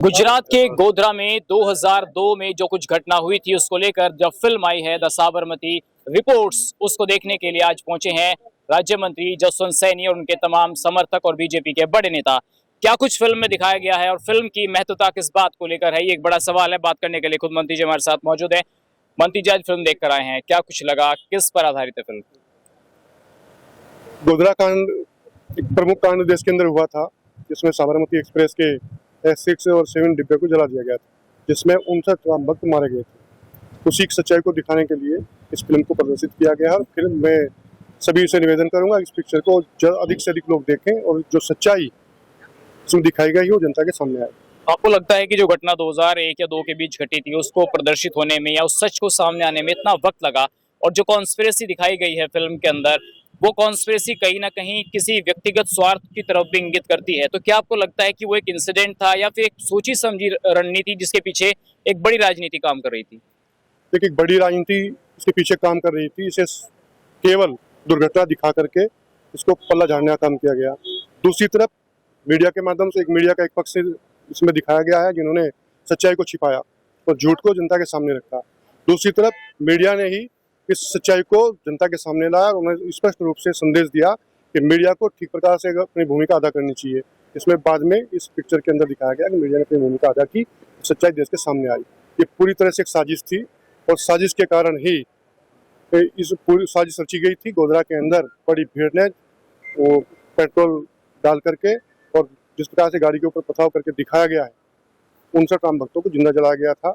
गुजरात के गोधरा में 2002 में जो कुछ घटना हुई थी उसको लेकर जब फिल्म आई है द साबरमती रिपोर्ट्स, उसको देखने के लिए आज पहुंचे हैं राज्य मंत्री जसवंत सैनी और उनके तमाम समर्थक और बीजेपी के बड़े नेता। क्या कुछ फिल्म में दिखाया गया है और फिल्म की महत्वता किस बात को लेकर है, ये एक बड़ा सवाल है। बात करने के लिए खुद मंत्री जी हमारे साथ मौजूद है। मंत्री जी आज फिल्म देख कर आए हैं, क्या कुछ लगा, किस पर आधारित है फिल्म? गोधरा कांड एक प्रमुख कांड देश के अंदर हुआ था, जिसमें साबरमती एक्सप्रेस के 6 और 7 डिब्बे को जला दिया गया था, जिसमें 59 राम भक्त मारे गए थे। उसी की सच्चाई को दिखाने के लिए इस फिल्म को प्रदर्शित किया गया है। और फिल्म में सभी से निवेदन करूंगा इस पिक्चर को अधिक से अधिक लोग देखें और जो सच्चाई इसमें दिखाई गई वो जनता के सामने आए। आपको लगता है कि जो घटना 2001 या 2 के बीच घटी थी उसको प्रदर्शित होने में या उस सच को सामने आने में इतना वक्त लगा, और जो कॉन्स्पिरेसी दिखाई गई है फिल्म के अंदर, वो कॉन्स्पिरेसी कहीं ना कहीं किसी व्यक्तिगत स्वार्थ की तरफ भी इंगित करती है? तो क्या आपको लगता है कि वो एक इंसिडेंट था या फिर एक सोची समझी रणनीति जिसके पीछे एक बड़ी राजनीति काम कर रही थी? देखिए, एक बड़ी राजनीति इसके पीछे काम कर रही थी। इसे केवल दुर्घटना दिखा करके इसको पल्ला झाड़ने का काम किया गया। दूसरी तरफ मीडिया के माध्यम से एक मीडिया का एक पक्ष इसमें दिखाया गया है, जिन्होंने सच्चाई को छिपाया और झूठ को जनता के सामने रखा। दूसरी तरफ मीडिया ने ही इस सच्चाई को जनता के सामने लाया और उन्होंने स्पष्ट रूप से संदेश दिया कि मीडिया को ठीक प्रकार से अपनी भूमिका अदा करनी चाहिए। इसमें बाद में इस पिक्चर के अंदर दिखाया गया कि मीडिया ने अपनी भूमिका अदा की, सच्चाई देश के सामने आई। ये पूरी तरह से एक साजिश थी और साजिश के कारण ही इस पूरी साजिश रची गई थी। गोधरा के अंदर बड़ी भीड़ ने वो पेट्रोल डाल करके और जिस प्रकार से गाड़ी के ऊपर पथराव करके दिखाया गया है, 59 राम भक्तों को जिंदा जलाया गया था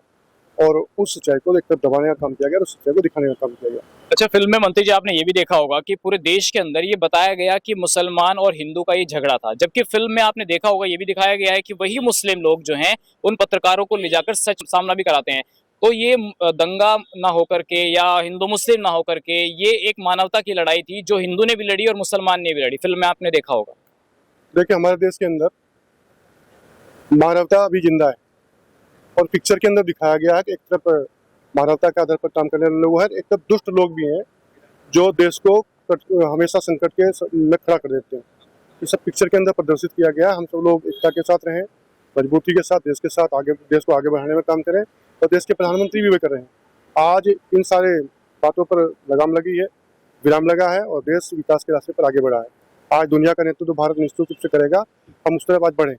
और उस सच्चाई को एक तरफ दबाने का काम किया गया और उस सच्चाई को दिखाने का काम किया गया। अच्छा, फिल्म में मंत्री जी आपने ये भी देखा होगा कि पूरे देश के अंदर ये बताया गया कि मुसलमान और हिंदू का ये झगड़ा था, जबकि फिल्म में आपने देखा होगा ये भी दिखाया गया है कि वही मुस्लिम लोग जो हैं उन पत्रकारों को ले जाकर सच सामना भी कराते हैं। तो ये दंगा ना होकर के या हिंदू मुस्लिम ना होकर के ये एक मानवता की लड़ाई थी, जो हिंदू ने भी लड़ी और मुसलमान ने भी लड़ी। फिल्म में आपने देखा होगा। देखिए, हमारे देश के अंदर मानवता अभी जिंदा है और पिक्चर के अंदर दिखाया गया है कि एक तरफ मानवता के आधार पर काम करने वाले लोग हैं, एक तरफ दुष्ट लोग भी हैं जो देश को हमेशा संकट के में खड़ा कर देते हैं। ये सब पिक्चर के अंदर प्रदर्शित किया गया। हम सब लोग एकता के साथ रहें, मजबूती के साथ देश के साथ आगे देश को आगे बढ़ाने में काम करें, और देश के प्रधानमंत्री भी वे कर रहे हैं। आज इन सारे बातों पर लगाम लगी है, विराम लगा है और देश विकास के रास्ते पर आगे बढ़ा है। आज दुनिया का नेतृत्व भारत निश्चित रूप से करेगा, हम उस तरफ आज बढ़े।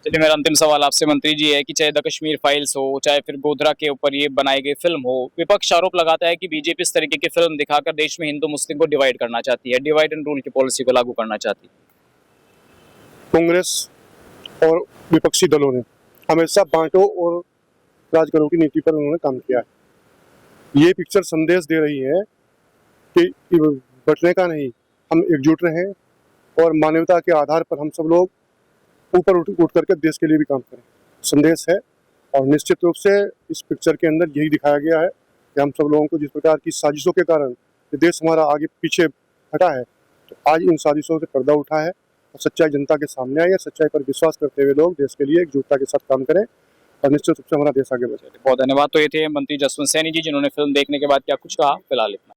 चलिए, मेरा अंतिम सवाल आपसे मंत्री जी है कि चाहे द कश्मीर फाइल्स हो, चाहे फिर गोधरा के ऊपर ये बनाई गई फिल्म हो, विपक्ष आरोप लगाता है कि बीजेपी इस तरीके की फिल्म दिखाकर देश में हिंदू मुस्लिम को डिवाइड करना चाहती है, डिवाइड एंड रूल की पॉलिसी को लागू करना चाहती है। कांग्रेस और विपक्षी दलों ने हमेशा बांटो और राज करो की नीति पर उन्होंने काम किया है। ये पिक्चर संदेश दे रही है कि बटने का नहीं, हम एकजुट रहें और मानवता के आधार पर हम सब लोग ऊपर उठ करके देश के लिए भी काम करें, संदेश है। और निश्चित रूप से इस पिक्चर के अंदर यही दिखाया गया है कि हम सब लोगों को जिस प्रकार की साजिशों के कारण ये देश हमारा आगे पीछे हटा है, तो आज इन साजिशों से पर्दा उठा है और सच्चाई जनता के सामने आई है। सच्चाई पर विश्वास करते हुए लोग देश के लिए एकजुटता के साथ काम करें और निश्चित रूप से हमारा देश आगे बढ़े। बहुत धन्यवाद। तो ये थे मंत्री जसवंत सैनी जी, जिन्होंने फिल्म देखने के बाद क्या कुछ कहा। फिलहाल इतना।